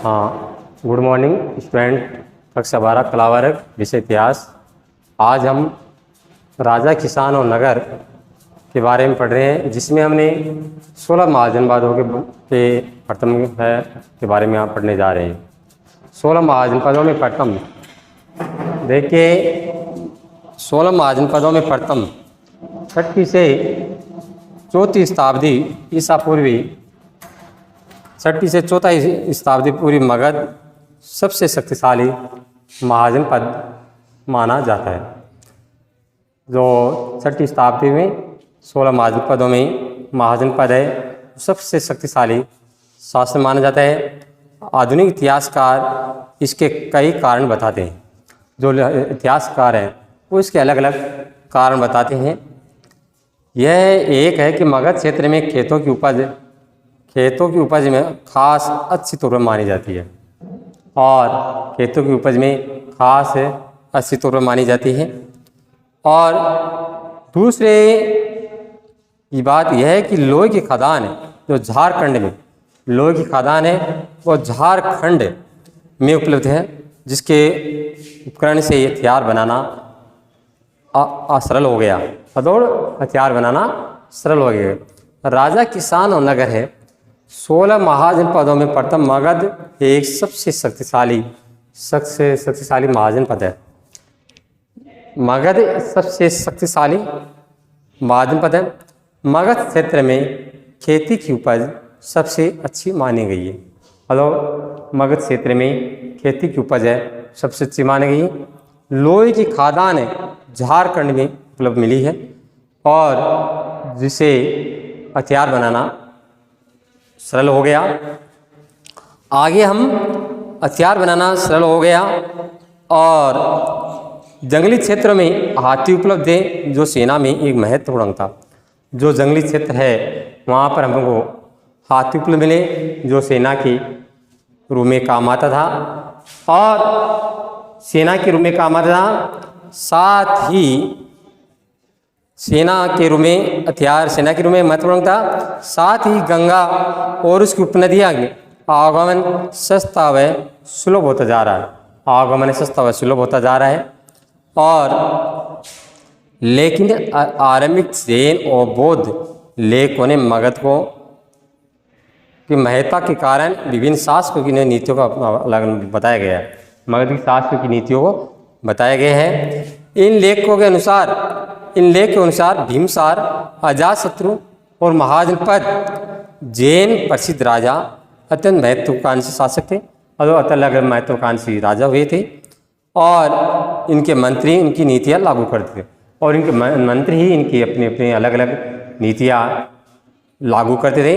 हाँ, good morning student. कक्षा 12 कला वर्ग विषय इतिहास। आज हम राजा, किसान और नगर के बारे में पढ़ रहे हैं, जिसमें हमने 16 महाजनपदों के प्रथम है के बारे में यहाँ पढ़ने जा रहे हैं। 16 महाजनपदों में प्रथम देखिए, 16 महाजनपदों में प्रथम 6वीं से 4वीं शताब्दी ईसा पूर्वी 6वीं से 4वीं शताब्दी पूर्वी मगध सबसे शक्तिशाली महाजनपद माना जाता है। जो 6वीं शताब्दी में 16 महाजनपदों में महाजनपद है, सबसे शक्तिशाली शासन माना जाता है। आधुनिक इतिहासकार इसके कई कारण बताते हैं। जो इतिहासकार हैं वो इसके अलग अलग कारण बताते हैं। यह एक है कि मगध क्षेत्र में खेतों की उपज में खास अच्छी तौर पर मानी जाती है, और खेतों की उपज में खास अच्छी तौर पर मानी जाती है। और दूसरे की बात यह है कि लोहे की खदान है, जो झारखंड में लोहे की खदान है वो झारखंड में उपलब्ध है, जिसके उपकरण से हथियार बनाना सरल हो गया। हथियार बनाना सरल हो गया। राजा, किसान और नगर है। 16 महाजनपदों में प्रथम मगध एक सबसे शक्तिशाली महाजनपद है। मगध सबसे शक्तिशाली महाजनपद है। मगध क्षेत्र में खेती की उपज सबसे अच्छी मानी गई है। मगध क्षेत्र में खेती की उपज है सबसे अच्छी मानी गई है। लोहे की खदान है झारखंड में उपलब्ध मिली है, और जिसे हथियार बनाना सरल हो गया। आगे हम हथियार बनाना सरल हो गया, और जंगली क्षेत्रों में हाथी उपलब्ध है, जो सेना में एक महत्वपूर्ण अंग था। जो जंगली क्षेत्र है वहाँ पर हमको हाथी उपलब्ध मिले, जो सेना के रूप में काम आता था, और सेना के रूप में काम आता था। साथ ही सेना के रूप में हथियार सेना के रूप में महत्वपूर्ण था। साथ ही गंगा और उसकी उपनदियाँ आवागमन सस्ता व सुलभ होता जा रहा है। आवागमन सस्ता व सुलभ होता जा रहा है। और लेकिन आरंभिक जैन और बौद्ध लेखकों ने मगध को की महत्ता के कारण विभिन्न शासकों की नीतियों का अलग बताया गया है। मगध की शासकों की नीतियों को बताया गया है। इन लेखों के अनुसार भीमसार, अजातशत्रु और महाजनपद जैन प्रसिद्ध राजा अत्यंत महत्वाकांक्षी शासक थे, और अत्यंत महत्वाकांक्षी राजा हुए थे, और इनके मंत्री इनकी नीतियाँ लागू करते थे, और इनके मंत्री ही इनकी अपनी अलग अलग नीतियाँ लागू करते थे।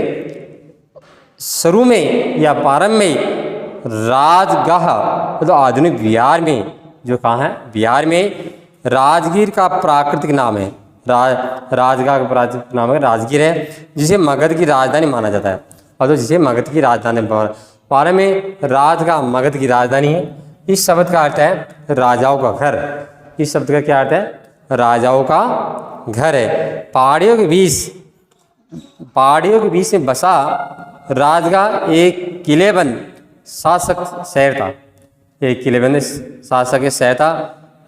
शुरू में या प्रारंभ में राजगाह, तो आधुनिक बिहार में, जो कहाँ है बिहार में, राजगीर का प्राकृतिक नाम है। राजगाह का प्राकृतिक नाम है राजगीर है, जिसे मगध की राजधानी माना जाता है। और जिसे मगध की राजधानी प्रारंभ में राजगाह मगध की राजधानी है। इस शब्द का अर्थ है राजाओं का घर। इस शब्द का क्या अर्थ है? राजाओं का घर है। पहाड़ियों के बीच में बसा राजगाह एक किलेबंद शासक शहर था। एक किलेबंद शासक शहर था।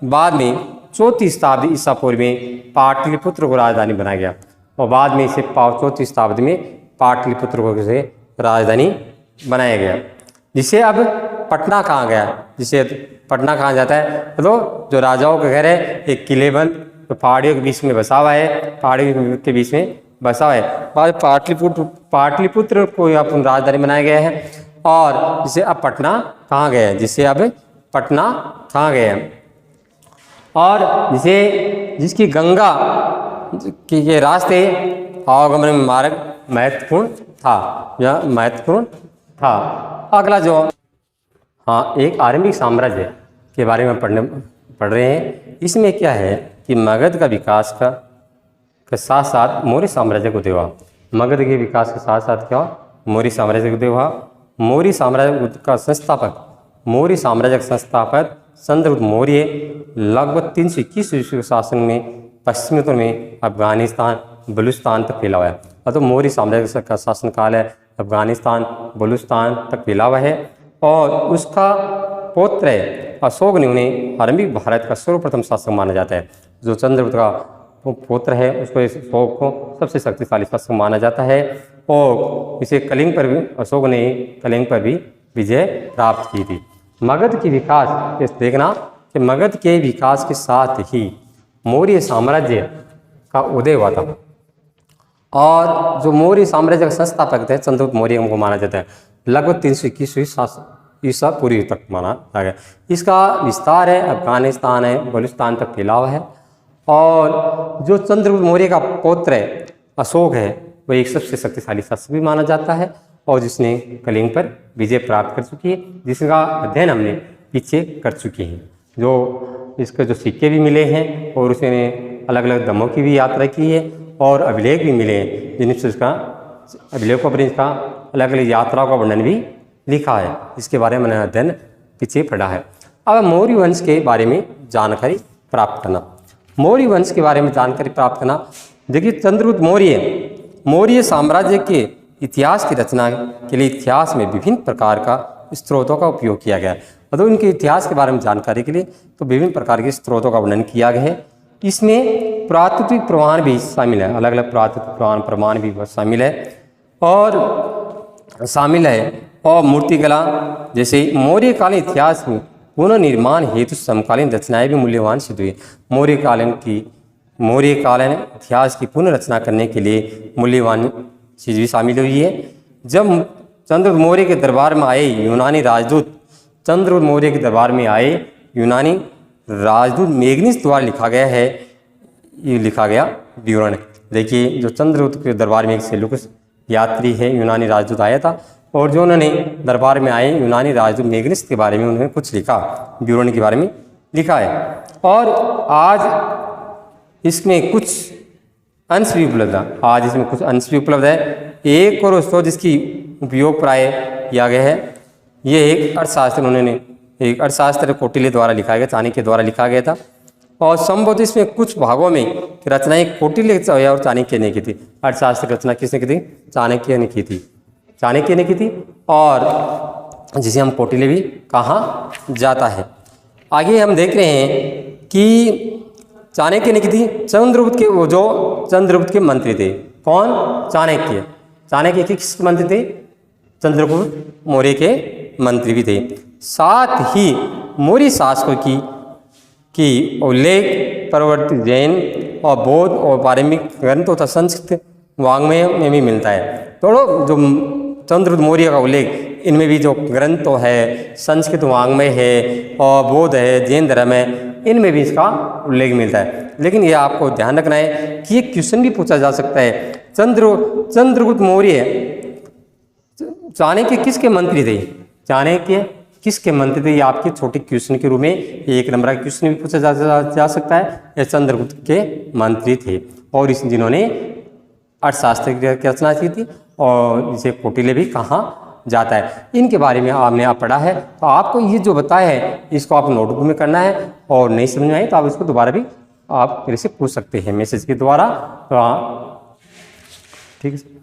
बाद में 4वीं शताब्दी ईसा पूर्व में पाटलिपुत्र को राजधानी बनाया गया, और बाद में इसे 4वीं शताब्दी में पाटलिपुत्र को से राजधानी बनाया गया। जिसे अब पटना कहा गया, जिसे पटना कहा जाता है। तो जो राजाओं का घर है एक किलेबंद, तो पहाड़ियों के बीच में बसा हुआ है, पहाड़ियों के बीच में बसा हुआ है। बाद पाटलिपुत्र को अपन राजधानी बनाया गया है, और जिसे अब पटना कहा गया है। और जिसकी गंगा के रास्ते आवागमन मार्ग महत्वपूर्ण था। अगला जो एक आरंभिक साम्राज्य के बारे में पढ़ रहे हैं। इसमें क्या है कि मगध का विकास के साथ साथ मौर्य साम्राज्य को देवा। मगध के विकास के साथ साथ क्या मौर्य साम्राज्य को देवा। मौर्य साम्राज्य का संस्थापक चंद्रगुप्त मौर्य लगभग 321 ईस्वी के शासन में पश्चिमी उत्तर में अफगानिस्तान, बलूचिस्तान तक फैला हुआ है। तो मौर्य साम्राज्य का शासनकाल है अफगानिस्तान, बलूचिस्तान तक फैला हुआ है। और उसका पौत्र अशोक ने उन्हें आरंभिक भारत का सर्वप्रथम शासक माना जाता है। जो चंद्रगुप्त का पुत्र है उसको अशोक को सबसे शक्तिशाली शासक माना जाता है और इसे कलिंग पर भी अशोक ने कलिंग पर भी विजय प्राप्त की थी। मगध के विकास, इस देखना कि मगध के विकास के साथ ही मौर्य साम्राज्य का उदय हुआ था और जो मौर्य साम्राज्य का संस्थापक थे चंद्रगुप्त मौर्य को माना जाता है। लगभग 321 ईसा पूर्व तक माना जा गया। इसका विस्तार है अफगानिस्तान है, बलूचिस्तान तक फैला हुआ है और जो चंद्रगुप्त मौर्य का पौत्र है अशोक है वह एक सबसे शक्तिशाली शासक भी माना जाता है और जिसने कलिंग पर विजय प्राप्त कर चुकी है, जिसका अध्ययन हमने पीछे कर चुके हैं। जो इसके जो सिक्के भी मिले हैं और उसने अलग अलग दमों की भी यात्रा की है और अभिलेख भी मिले हैं जिनसे उसका अभिलेखों पर इसका अलग अलग यात्राओं का वर्णन भी लिखा है। इसके बारे में मैंने अध्ययन पीछे पढ़ा है। अब मौर्य वंश के बारे में जानकारी प्राप्त करना। मौर्य वंश के बारे में जानकारी प्राप्त करना, देखिए चंद्रगुप्त मौर्य साम्राज्य के इतिहास की रचना के लिए इतिहास में विभिन्न प्रकार का स्रोतों का उपयोग किया गया है। मतलब उनके इतिहास के बारे में जानकारी के लिए तो विभिन्न प्रकार के स्रोतों का वर्णन किया गया है। इसमें पुरातात्विक प्रमाण भी शामिल है, अलग अलग पुरातात्विक प्रमाण भी शामिल है और मूर्तिकला जैसे मौर्यकालीन इतिहास में पुनर्निर्माण हेतु समकालीन रचनाएं भी मूल्यवान सिद्ध हुई। मौर्यकालीन इतिहास की पुनर्रचना करने के लिए मूल्यवान चीज़ भी शामिल हुई है। जब चंद्रगुप्त मौर्य के दरबार में आए यूनानी राजदूत मेगनीस द्वारा लिखा गया विवरण। देखिए जो चंद्रगुप्त के दरबार में एक सेलुकस यात्री है यूनानी राजदूत आया था और जो उन्होंने दरबार में आए यूनानी राजदूत मेगनीस के बारे में उन्होंने कुछ लिखा, विवरण के बारे में लिखा है और आज इसमें कुछ अंश भी उपलब्ध है। एक और उसको जिसकी उपयोग प्राय किया गया है ये एक अर्थशास्त्र कौटिल्य द्वारा लिखा गया, चाणक्य द्वारा लिखा गया था और संभवतः इसमें कुछ भागों में रचनाएं कौटिल्य और चाणक्य ने की थी। अर्थशास्त्र रचना किसने की थी? चाणक्य ने की थी और जिसे हम कौटिल्य भी कहा जाता है। आगे हम देख रहे हैं कि चाणक्य ने की थी चंद्रगुप्त के मंत्री थे। कौन? चाणक्य के किस मंत्री थे? चंद्रगुप्त मौर्य के मंत्री भी थे। साथ ही मौर्य शासकों की उल्लेख परवर्ती जैन और बौद्ध और पारंपरिक ग्रंथों तथा संस्कृत वाङ्मय में भी मिलता है। तो जो चंद्रगुप्त मौर्य का उल्लेख इनमें भी जो ग्रंथ है, संस्कृत वाङ्मय है और बौद्ध है, जैन धर्म है, इनमें भी इसका उल्लेख मिलता है। लेकिन ये आपको ध्यान रखना है कि ये क्वेश्चन भी पूछा जा सकता है, चंद्रगुप्त मौर्य चाणक्य किसके मंत्री थे? ये आपके छोटे क्वेश्चन के रूप में एक नंबर का क्वेश्चन भी पूछा जा सकता है। ये चंद्रगुप्त के मंत्री थे और जिन्होंने अर्थशास्त्र की रचना की थी और इसे कौटिल्य भी कहा जाता है। इनके बारे में आपने आप पढ़ा है तो आपको ये जो बताया है इसको आप नोटबुक में करना है और नहीं समझ में आए तो आप इसको दोबारा भी आप मेरे से पूछ सकते हैं मैसेज के द्वारा। ठीक है।